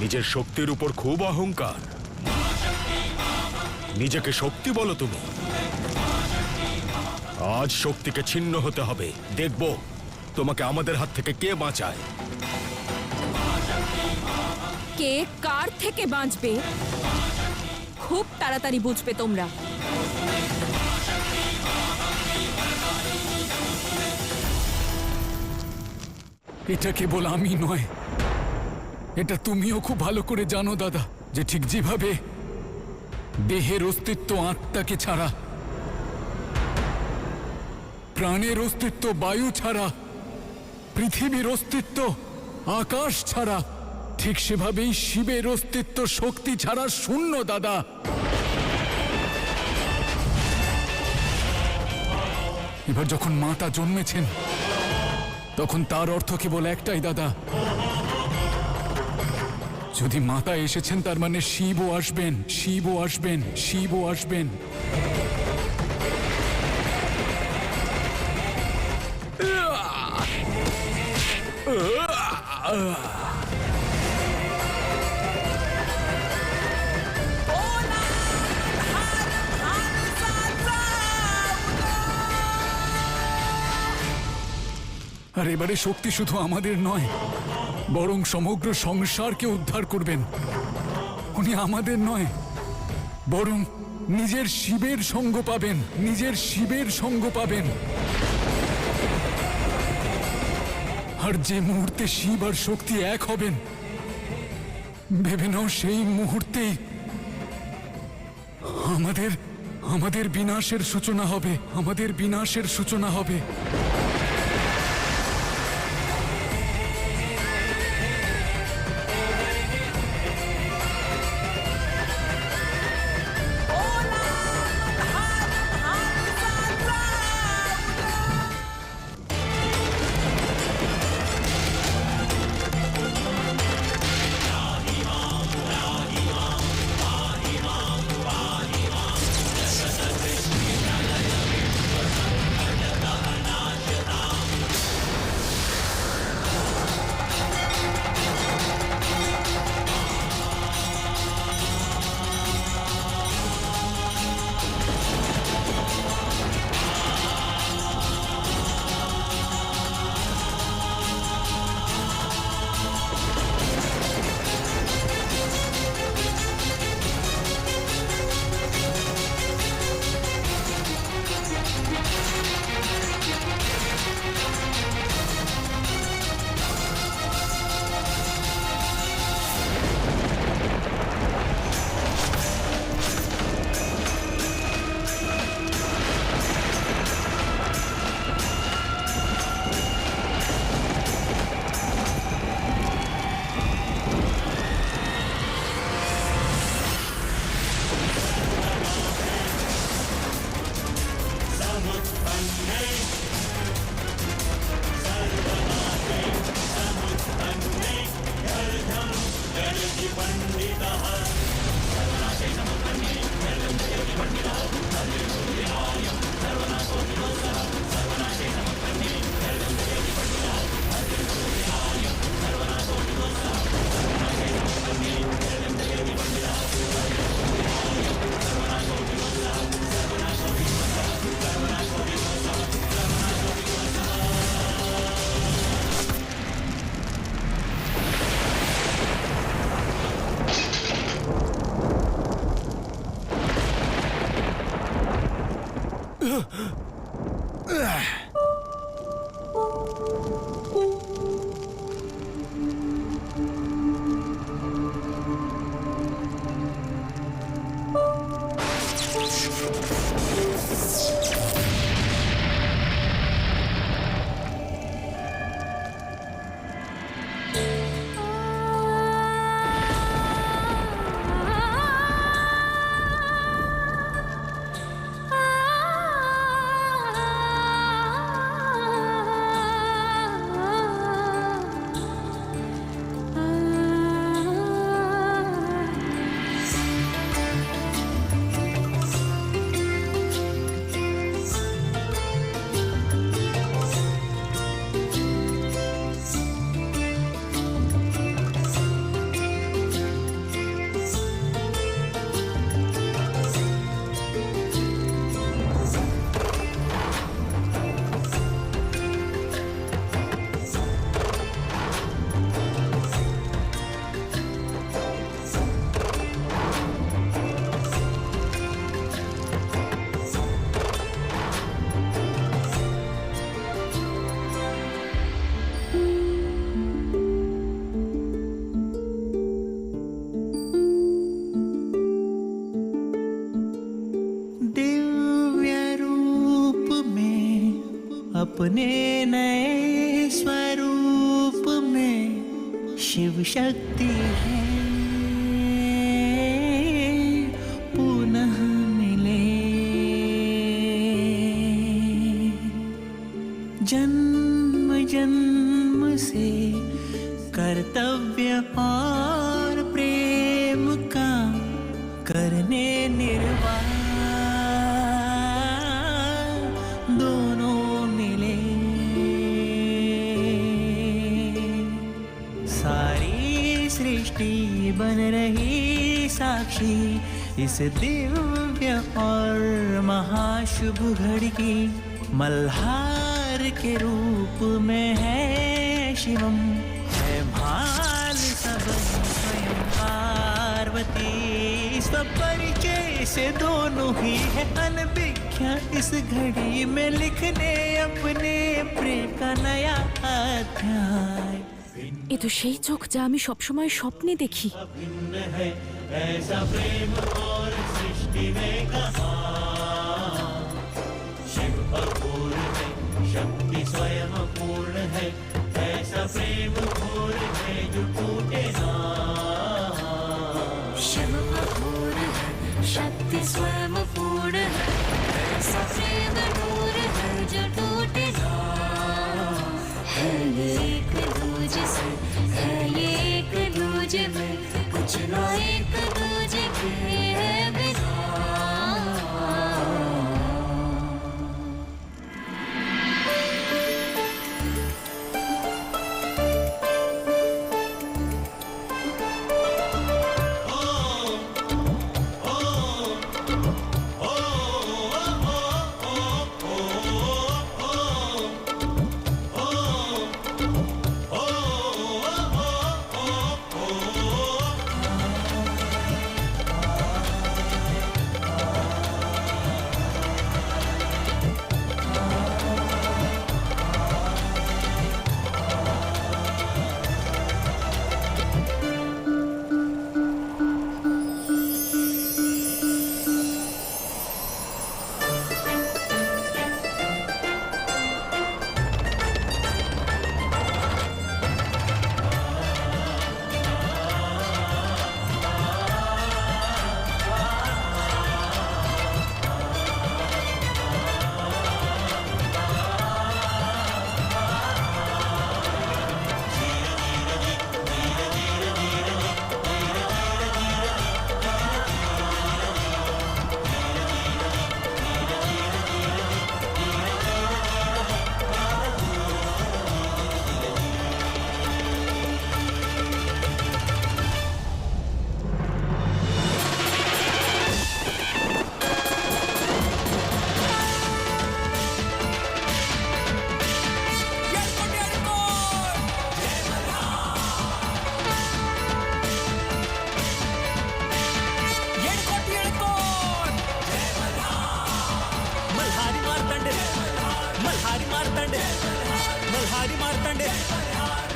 নিজের শক্তির উপর খুব অহংকার। নিজেকে শক্তি বলো তুমি। আজ শক্তিকে ছিন্ন হতে হবে। দেখব তোমাকে আমাদের হাত থেকে কে বাঁচায়। কে কার থেকে বাঁচবে খুব তাড়াতাড়ি বুঝবে তোমরা। এটা কেবল আমি নয়, এটা তুমিও খুব ভালো করে জানো দাদা, যে ঠিক যেভাবে দেহের অস্তিত্ব আত্মাকে ছাড়া, প্রাণের অস্তিত্ব বায়ু ছাড়া, পৃথিবীর অস্তিত্ব আকাশ ছাড়া, ঠিক সেভাবেই শিবের অস্তিত্ব শক্তি ছাড়া শূন্য দাদা। এবার যখন মাতা জন্মেছেন তখন তার অর্থ কেবল একটাই দাদা, যদি মাতা এসেছেন তার মানে শিবও আসবেন, শিবও আসবেন, শিবও আসবেন। আর এবারে শক্তি শুধু আমাদের নয়, বরং সমগ্র সংসারকে উদ্ধার করবেন। উনি আমাদের নয়, বরং নিজের শিবের সঙ্গ পাবেন, নিজের শিবের সঙ্গ পাবেন। আর যে মুহূর্তে শিব আর শক্তি এক হবেন, ভেবে নাও সেই মুহূর্তেই আমাদের বিনাশের সূচনা হবে, আমাদের বিনাশের সূচনা হবে। अपने नए स्वरूप में शिव शक्ति है पुनः मिले। जन्म जन्म से कर्तव्य और प्रेम का करने निर्वाह दोनों मिले। सारी सृष्टि बन रही साक्षी इस दिव्य और महाशुभ घड़ी की। मल्हार के रूप में है शिवम, है भाल सब स्वयं पार्वती। स्वपरिचय से दोनों ही है अनभिख्या इस घड़ी में लिखने अपने प्रेम का नया अध्याय। এ তো সেই চোখ যা আমি সবসময় স্বপ্নে দেখি। भिन्न है ऐसा प्रेम और सृष्टि में कहा। शिव अपूर्ण है, शक्ति स्वयं पूर्ण है। ऐसा प्रेम घोर है जो टूटे ना। शिव अपूर्ण है, शक्ति स्वयं पूर्ण है। ऐसा प्रेम दूर है जो टूटे ना। है ये एक दूजे से, है ये एक दूजे में, कुछ ना एक दूजे के है बिना।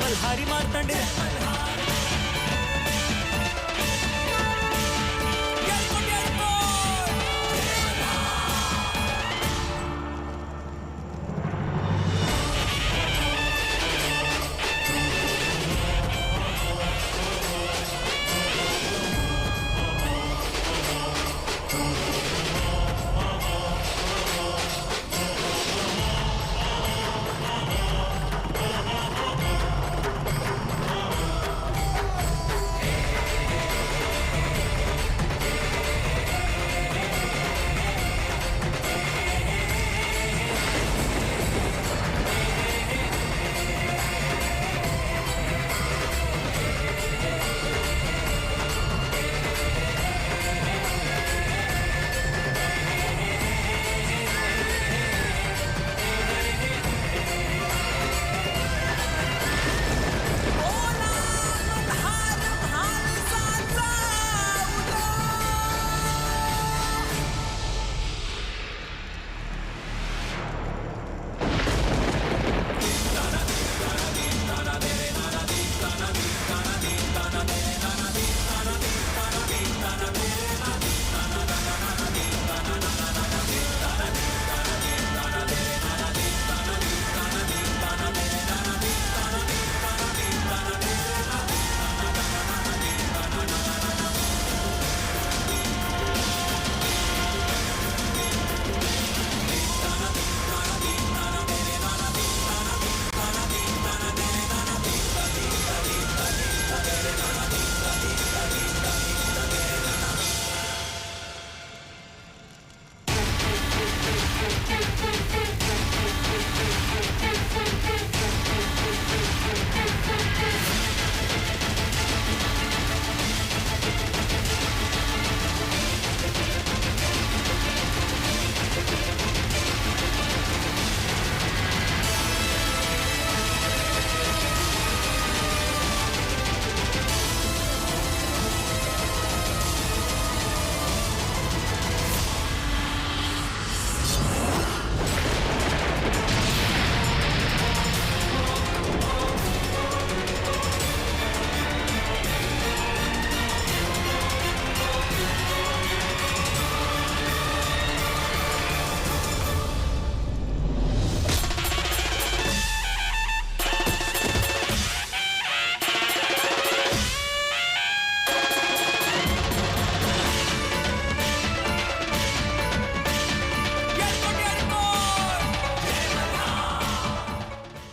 मल्हारी मार्तंडे।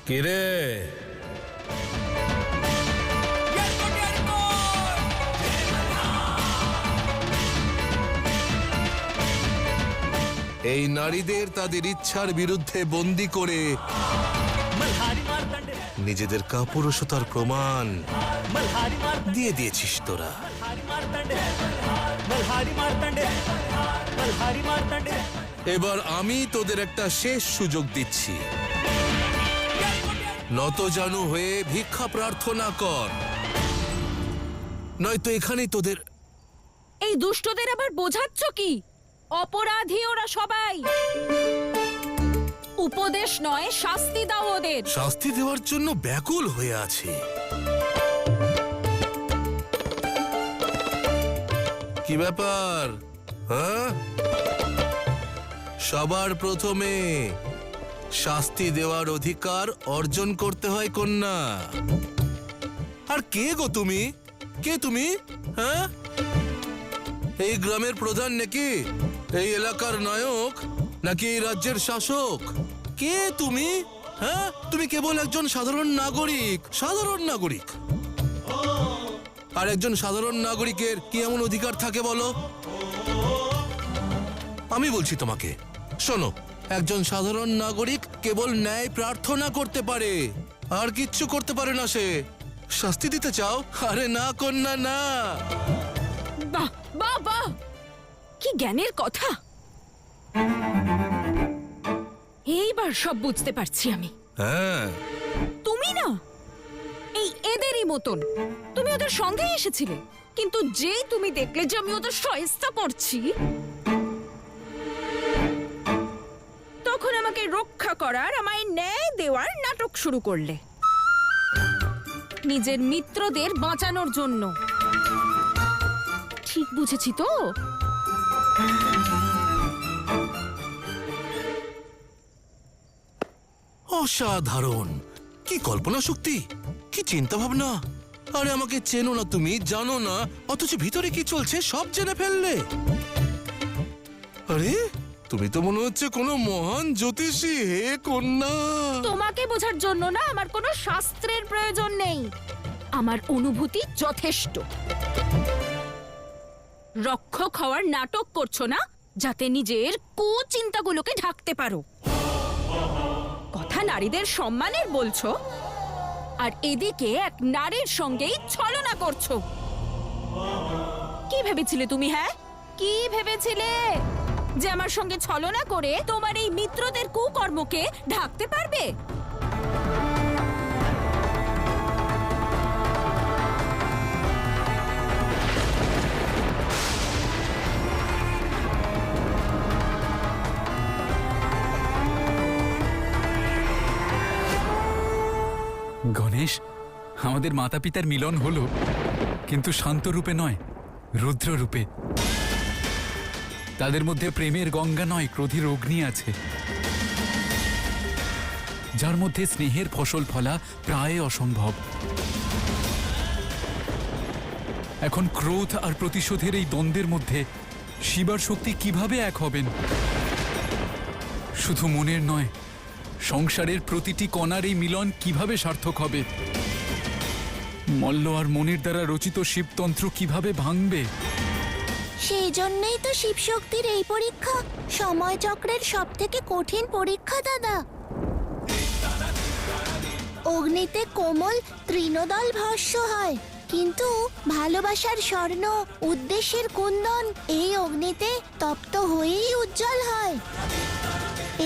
কে রে? এই নারীদের তাদের ইচ্ছার বিরুদ্ধে বন্দী করে নিজেদের কাপুরুষতার প্রমাণ দিয়ে দিয়েছিস তোরা। এবার আমি তোদের একটা শেষ সুযোগ দিচ্ছি। নতজানু হয়ে ভিক্ষা প্রার্থনা কর, নয়তো এখানেই তোদের। এই দুষ্টদের আবার বোঝাচ্ছ কি? অপরাধী ওরা সবাই। উপদেশ নয়, শাস্তি দাও ওদের। শাস্তি দেওয়ার জন্য ব্যাকুল হয়ে আছে। কি ব্যাপার? হ্যাঁ, সবার প্রথমে শাস্তি দেওয়ার অধিকার অর্জন করতে হয় কন্যা। আর কে গো তুমি? কে তুমি? হ্যাঁ, এই গ্রামের প্রধান নাকি? এই এলাকার নায়ক নাকি এই রাজ্যের শাসক? কে তুমি? হ্যাঁ, তুমি কেবল একজন সাধারণ নাগরিক। সাধারণ নাগরিক। আর একজন সাধারণ নাগরিকের কি এমন অধিকার থাকে বলো? আমি বলছি তোমাকে, শোনো, একজন সাধারণ নাগরিক কেবল ন্যায় প্রার্থনা করতে পারে, আর কিচ্ছু করতে পারে না সে। শাস্তি দিতে চাও? আরে না কন্যা, না। বাহ বাহ বাহ, কি জ্ঞানের কথা! এইবার সব বুঝতে পারছি আমি। হ্যাঁ, তুমি না এই এদেরই মতন, তুমি ওদের সঙ্গে এসেছিলে, কিন্তু যেই তুমি দেখলে যে আমি ওদের সহায়তা করছি, তখন আমাকে রক্ষা করার, আমায় ন্যায় দেওয়ার নাটক শুরু করলে, নিজের মিত্রদের বাঁচানোর জন্য। ঠিক বুঝেছি তো? অসাধারণ! কি কল্পনা শক্তি, কি চিন্তা ভাবনা! আরে আমাকে চেনো না তুমি, জানো না, অথচ ভিতরে কি চলছে সব জেনে ফেললে। আরে তুমি তো মনে হচ্ছে কোনো মহান জ্যোতিষী। হে কন্যা, তোমাকে বোঝার জন্য না আমার কোনো শাস্ত্রের প্রয়োজন নেই, আমার অনুভূতি যথেষ্ট। রক্ষক হওয়ার নাটক করছো না, যাতে নিজের কুচিন্তাগুলোকে ঢাকতে পারো। কথা নারীদের সম্মানের বলছো, আর এদিকে এক নারীর সঙ্গেই ছলনা করছো। কি ভেবেছিলে তুমি? হ্যাঁ, কি ভেবেছিলে যে আমার সঙ্গে ছলনা করে তোমার এই মিত্রদের কুকর্মকে ঢাকতে পারবে? গণেশ, আমাদের মাতা পিতার মিলন হলো, কিন্তু শান্ত রূপে নয়, রুদ্র রূপে। তাদের মধ্যে প্রেমের গঙ্গা নয়, ক্রোধের অগ্নি আছে, যার মধ্যে স্নেহের ফসল ফলা প্রায় অসম্ভব। এখন ক্রোধ আর প্রতিশোধের এই দ্বন্দ্বের মধ্যে শিবার শক্তি কিভাবে এক হবেন? শুধু মনের নয়, সংসারের প্রতিটি কণার এই মিলন কিভাবে সার্থক হবে? মল্ল আর মনের দ্বারা রচিত শিবতন্ত্র কিভাবে ভাঙবে? সেই জন্যই তো শিবশক্তির এই পরীক্ষা সময় চক্রের সব থেকে কঠিন পরীক্ষা দাদা। অগ্নিতে কোমল তৃণদল ভস্য হয়, কিন্তু ভালোবাসার স্বর্ণ, উদ্দেশ্যের কুন্দন এই অগ্নিতে তপ্ত হয়েই উজ্জ্বল হয়।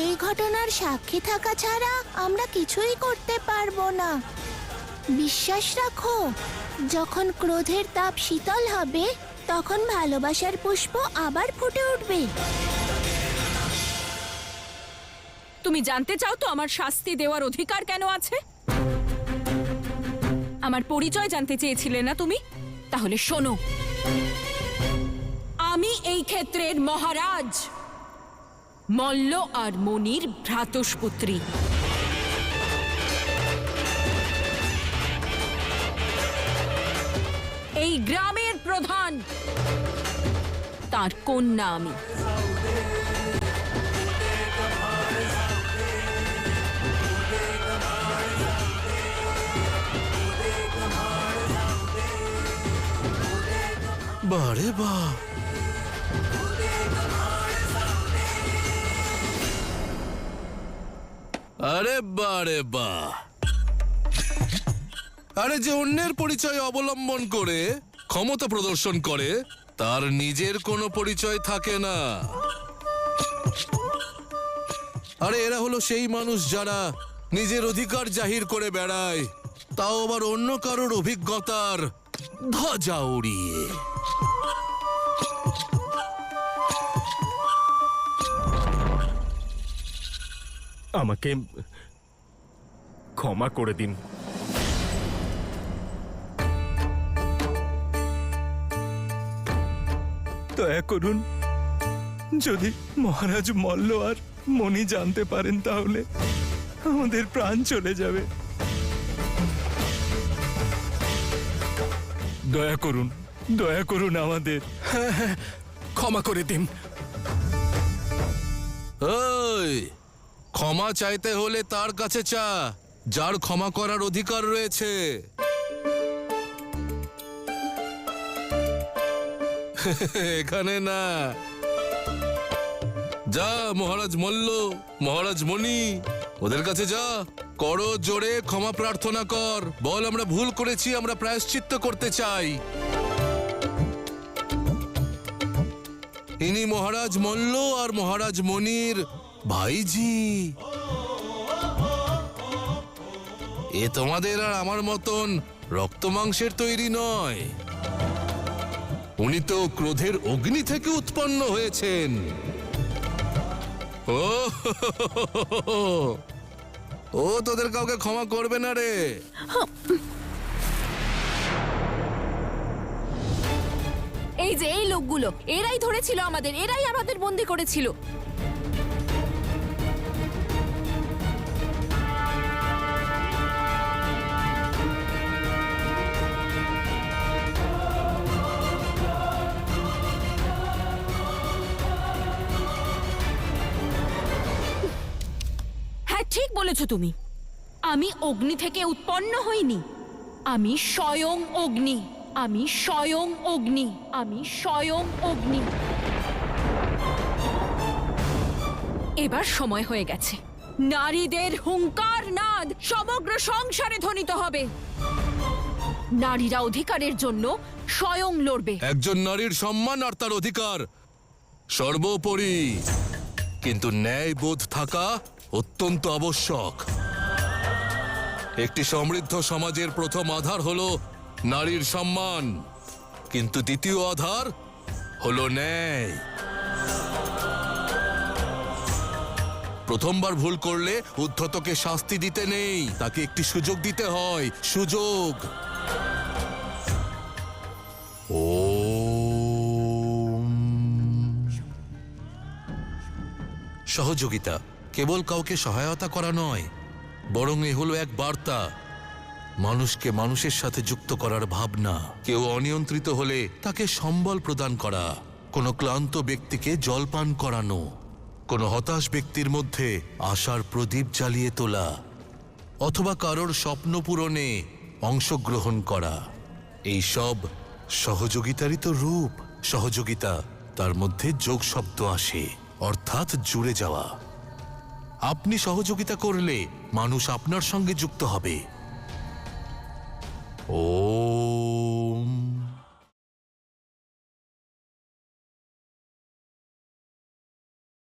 এই ঘটনার সাক্ষী থাকা ছাড়া আমরা কিছুই করতে পারবো না। বিশ্বাস রাখো, যখন ক্রোধের তাপ শীতল হবে, তখন ভালোবাসার পুষ্প আবার ফুটে উঠবে। তুমি জানতে চাও তো আমার শাস্তি দেওয়ার অধিকার কেন আছে? আমার পরিচয় জানতে চেয়েছিলে না তুমি? তাহলে শোনো, আমি এই ক্ষেত্রের মহারাজ, মল্ল আর মনির ভ্রাতুষ্পুত্রী। এই গ্রামের প্রধান, তার কন্যা আমি। বারে বাহ, আরে বারে বাহ। আরে যে অন্যের পরিচয় অবলম্বন করে ক্ষমতা প্রদর্শন করে তার নিজের কোনো পরিচয় থাকে না। আরে এরা হলো সেই মানুষ যারা নিজের অধিকার জাহির করে বেড়ায়, তাও আবার অন্য কারোর অভিজ্ঞতার ধ্বজা উড়িয়ে। আমাকে ক্ষমা করে দিন। দয়া করুন, যদি মহারাজ মল্ল আর মণি জানতে পারেন তাহলে আমাদের প্রাণ চলে যাবে। দয়া করুন আমাদের। ক্ষমা করে দিন। ওই ক্ষমা চাইতে হলে তার কাছে চা যার ক্ষমা করার অধিকার রয়েছে। এখানে না। যা মহারাজ মল্ল, মহারাজ মণি, ওদের কাছে যা, করো জোরে ক্ষমা প্রার্থনা কর, বল আমরা ভুল করেছি, আমরা প্রায়শ্চিত্ত করতে চাই। ইনি মহারাজ মল্ল আর মহারাজ মনির ভাইজি। এ তোমাদের আর আমার মতন রক্ত মাংসের তৈরি নয়। উনি তো ক্রোধের অগ্নি থেকে উৎপন্ন হয়েছেন। ও তোদের কাউকে ক্ষমা করবে না রে। এই যে এই লোকগুলো, এরাই ধরেছিল আমাদের, এরাই আমাদের বন্দি করেছিল। হ্যাঁ, ঠিক বলেছ তুমি। আমি অগ্নি থেকে উৎপন্ন হইনি, আমি স্বয়ং অগ্নি, আমি স্বয়ং অগ্নি, আমি স্বয়ং অগ্নি। এবার সময় হয়ে গেছে। নারীদের হুঙ্কার নাদ সমগ্র সংসারে ধ্বনিত হবে। নারীরা অধিকারের জন্য স্বয়ং লড়বে। একজন নারীর সম্মান আর তার অধিকার সর্বোপরি, কিন্তু ন্যায়বোধ থাকা অত্যন্ত আবশ্যক। একটি সমৃদ্ধ সমাজের প্রথম আধার হলো নারীর সম্মান, কিন্তু দ্বিতীয় আধার হলো ন্যায়। প্রথমবার ভুল করলে উদ্ধতকে শাস্তি দিতে নেই, তাকে একটি সুযোগ দিতে হয়, সুযোগ। সহযোগিতা কেবল কাউকে সহায়তা করা নয়, বরং এ হলো এক বার্তা, মানুষকে মানুষের সাথে যুক্ত করার ভাবনা। কেউ অনিয়ন্ত্রিত হলে তাকে সম্বল প্রদান করা, কোনো ক্লান্ত ব্যক্তিকে জলপান করানো, কোনো হতাশ ব্যক্তির মধ্যে আশার প্রদীপ জ্বালিয়ে তোলা, অথবা কারোর স্বপ্ন পূরণে অংশগ্রহণ করা। এই সব সহযোগিতারই তো রূপ। সহযোগিতা, তার মধ্যে যোগ শব্দ আসে, অর্থাৎ জুড়ে যাওয়া। আপনি সহযোগিতা করলে মানুষ আপনার সঙ্গে যুক্ত হবে।